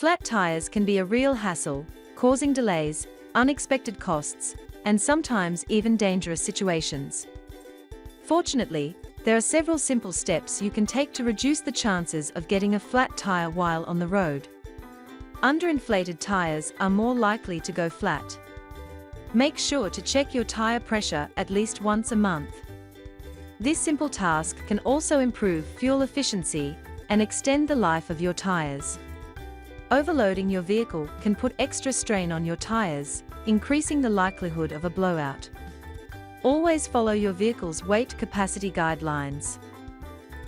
Flat tires can be a real hassle, causing delays, unexpected costs, and sometimes even dangerous situations. Fortunately, there are several simple steps you can take to reduce the chances of getting a flat tire while on the road. Underinflated tires are more likely to go flat. Make sure to check your tire pressure at least once a month. This simple task can also improve fuel efficiency and extend the life of your tires. Overloading your vehicle can put extra strain on your tires, increasing the likelihood of a blowout. Always follow your vehicle's weight capacity guidelines.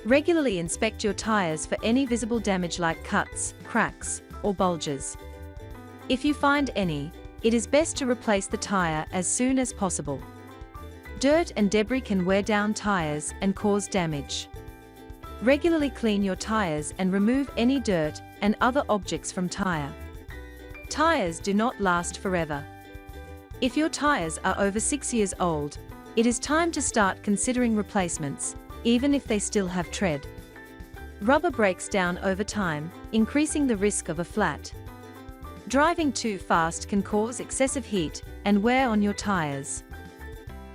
Regularly inspect your tires for any visible damage like cuts, cracks, or bulges. If you find any, it is best to replace the tire as soon as possible. Dirt and debris can wear down tires and cause damage. Regularly clean your tires and remove any dirt and other objects from tire. Tires do not last forever. If your tires are over 6 years old, it is time to start considering replacements, even if they still have tread. Rubber breaks down over time, increasing the risk of a flat. Driving too fast can cause excessive heat and wear on your tires.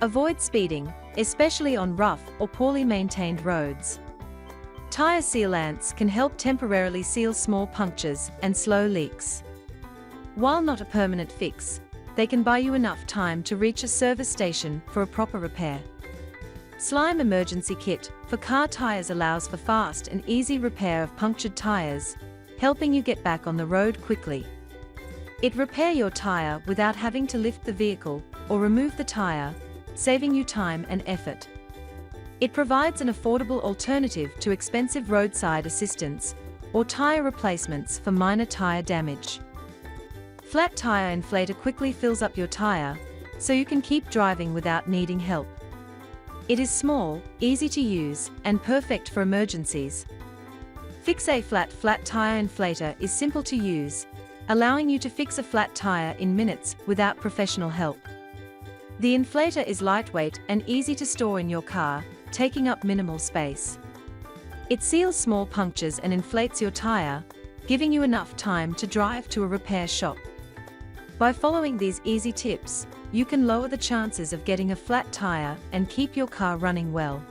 Avoid speeding, especially on rough or poorly maintained roads. Tire sealants can help temporarily seal small punctures and slow leaks. While not a permanent fix, they can buy you enough time to reach a service station for a proper repair. Slime Emergency Kit for car tires allows for fast and easy repair of punctured tires, helping you get back on the road quickly. It repairs your tire without having to lift the vehicle or remove the tire, saving you time and effort. It provides an affordable alternative to expensive roadside assistance or tire replacements for minor tire damage. Flat tire inflator quickly fills up your tire, so you can keep driving without needing help. It is small, easy to use, and perfect for emergencies. Fix-A-Flat flat tire inflator is simple to use, allowing you to fix a flat tire in minutes without professional help. The inflator is lightweight and easy to store in your car, taking up minimal space. It seals small punctures and inflates your tire, giving you enough time to drive to a repair shop. By following these easy tips, you can lower the chances of getting a flat tire and keep your car running well.